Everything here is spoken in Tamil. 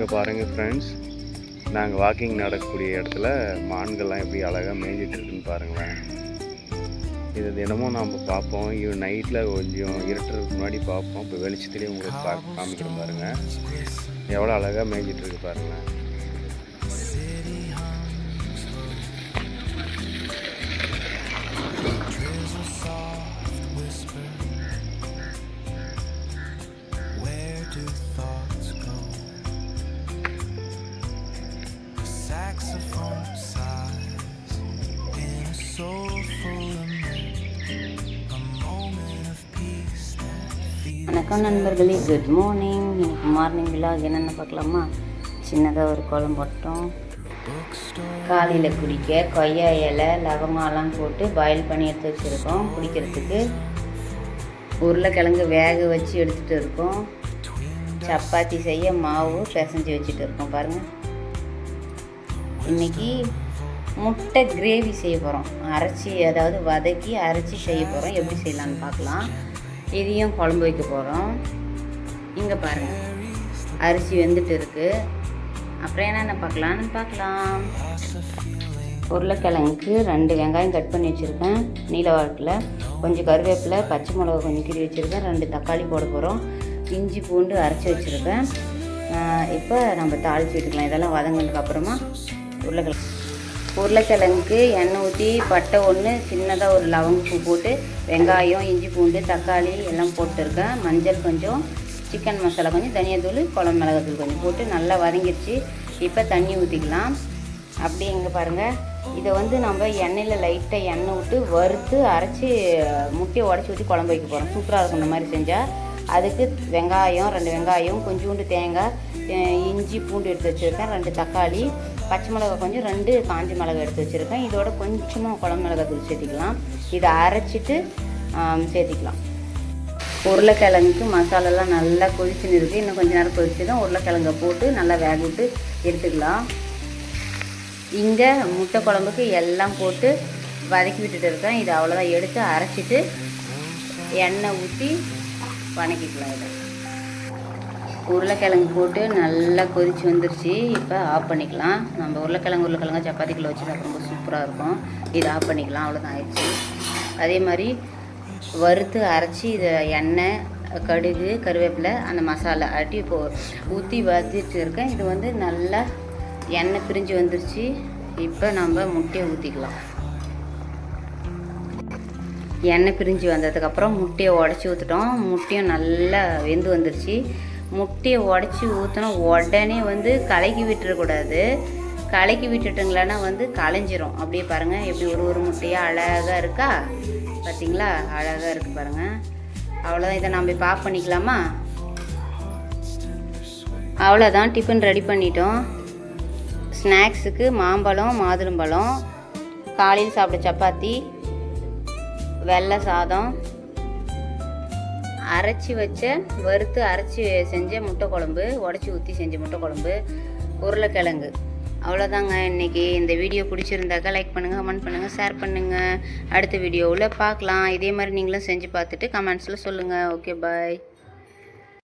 இங்கே பாருங்கள் ஃப்ரெண்ட்ஸ், நாங்கள் வாக்கிங் நடக்கக்கூடிய இடத்துல மான்கள்லாம் எப்படி அழகாக மேய்ஞ்சிட்டு இருக்குன்னு பாருங்களேன். இது தினமும் நாம் பார்ப்போம். நைட்டில் கொஞ்சம் இருட்டுறதுக்கு முன்னாடி பார்ப்போம். இப்போ வெளிச்சத்துலேயே உங்களுக்கு காமிக்கிறோம் பாருங்கள். எவ்வளோ அழகாக மேய்ஞ்சிட்டு இருக்கு பாருங்களேன். வணக்கம் நண்பர்களே, குட் மார்னிங். இன்னைக்கு மார்னிங் விலாக் என்னென்ன பார்க்கலாமா? சின்னதாக ஒரு கோலம் போட்டோம். காலையில் குடிக்க கொய்யா இலை லவங்கம்லாம் போட்டு பாயில் பண்ணி எடுத்து வச்சுருக்கோம். குடிக்கிறதுக்கு உருளைக்கிழங்கு வேக வச்சு எடுத்துகிட்டு இருக்கோம். சப்பாத்தி செய்ய மாவு பிசைஞ்சு வச்சுட்டு இருக்கோம். பாருங்கள், இன்றைக்கி முட்டை கிரேவி செய்ய போகிறோம். அரைச்சி, அதாவது வதக்கி அரைச்சி செய்ய போகிறோம். எப்படி செய்யலான்னு பார்க்கலாம். இதையும் குழம்பு வைக்க போகிறோம். இங்கே பாருங்கள், அரிசி வெந்துட்டு இருக்குது. அப்புறம் என்னென்ன பார்க்கலாம். உருளைக்கிழங்குக்கு 2 வெங்காயம் கட் பண்ணி வச்சுருக்கேன் நீல வாக்கில். கொஞ்சம் கருவேப்பிலை, பச்சை மிளகா கொஞ்சம் கிள்ளி வச்சுருக்கேன். 2 தக்காளி போட போகிறோம். இஞ்சி பூண்டு அரைச்சி வச்சுருக்கேன். இப்போ நம்ம தாளித்து விட்டுக்கலாம். இதெல்லாம் வதங்கினதுக்கு அப்புறமா உருளைக்கிழங்குக்கு எண்ணெய் ஊற்றி பட்டை 1, சின்னதாக ஒரு லவங்கப்பூ போட்டு வெங்காயம், இஞ்சி பூண்டு, தக்காளி எல்லாம் போட்டுருக்கேன். மஞ்சள் கொஞ்சம், சிக்கன் மசாலா கொஞ்சம், தனியாத்தூள், குழம்பு மிளகாத்தூள் கொஞ்சம் போட்டு நல்லா வதங்கிடுச்சு. இப்போ தண்ணி ஊற்றிக்கலாம். அப்படி இங்கே பாருங்கள், இதை நம்ம எண்ணெயில் லைட்டாக எண்ணெய் விட்டு வறுத்து அரைச்சி முட்டையை உடச்சி ஊற்றி குழம்பு வைக்க போகிறோம். சூப்பராக இருக்கும் இந்த மாதிரி செஞ்சால். அதுக்கு வெங்காயம், 2 வெங்காயம், கொஞ்சோண்டு தேங்காய், இஞ்சி பூண்டு எடுத்து வச்சுருக்கேன், 2 தக்காளி, பச்சை மிளகா கொஞ்சம், 2 காஞ்சி மிளகா எடுத்து வச்சுருக்கேன். இதோட கொஞ்சமாக குழம்பு மிளகாய் தூள் சேர்த்திக்கலாம். இதை அரைச்சிட்டு சேர்த்திக்கலாம். உருளைக்கிழங்குக்கு மசாலாலாம் நல்லா கொதிச்சுன்னு இருக்குது. இன்னும் கொஞ்சம் நேரம் கொதிச்சு தான் உருளைக்கிழங்கை போட்டு நல்லா வேக விட்டு எடுத்துக்கலாம். இங்கே முட்டை குழம்புக்கு எல்லாம் போட்டு வதக்கி விட்டுட்டு இருக்கேன். இது அவ்வளோதான். எடுத்து அரைச்சிட்டு எண்ணெய் ஊற்றி வதக்கிக்கலாம். இதை உருளைக்கிழங்கு போட்டு நல்லா கொதிச்சு வந்துருச்சு. இப்போ ஆஃப் பண்ணிக்கலாம். நம்ம உருளைக்கிழங்கு சப்பாத்திக்குள்ள வச்சுட்டு ரொம்ப சூப்பராக இருக்கும். இதை ஆஃப் பண்ணிக்கலாம். அவ்வளோதான், ஆயிடுச்சு. அதே மாதிரி வறுத்து அரைச்சி இதை எண்ணெய், கடுகு, கருவேப்பிலை, அந்த மசாலா அட்டி இப்போ ஊற்றி வதக்கிட்டு இருக்கேன். இது நல்லா எண்ணெய் பிரிஞ்சு வந்துருச்சு. இப்போ நம்ம முட்டையை ஊற்றிக்கலாம். எண்ணெய் பிரிஞ்சு வந்ததுக்கப்புறம் முட்டையை உடச்சி ஊற்றிட்டோம். முட்டையும் நல்லா வெந்து வந்துருச்சு. முட்டையை உடச்சி ஊற்றினா உடனே கலக்கி விட்டுறக்கூடாது. கலக்கி விட்டுட்டுங்களான்னா கலைஞ்சிரும். அப்படியே பாருங்கள், எப்படி ஒரு முட்டையாக அழகாக இருக்கா பார்த்தீங்களா? அழகாக இருக்குது பாருங்கள். அவ்வளோதான். இதை நம்ம இப்போ ஆஃப் பண்ணிக்கலாமா? அவ்வளோதான், டிஃபன் ரெடி பண்ணிட்டோம். ஸ்நாக்ஸுக்கு மாம்பழம், மாதுளம்பழம், காலையில் சாப்பிட சப்பாத்தி, வெள்ளை சாதம், அரைச்சி வச்ச வறுத்து அரைச்சி செஞ்ச முட்டை குழம்பு, உடச்சி ஊற்றி செஞ்ச முட்டை குழம்பு, உருளைக்கிழங்கு. அவ்வளோதாங்க இன்றைக்கி. இந்த வீடியோ பிடிச்சிருந்தாக்கா லைக் பண்ணுங்கள், கமெண்ட் பண்ணுங்கள், ஷேர் பண்ணுங்கள். அடுத்த வீடியோவில் பார்க்கலாம். இதே மாதிரி நீங்களும் செஞ்சு பார்த்துட்டு கமெண்ட்ஸில் சொல்லுங்கள். ஓகே, பாய்.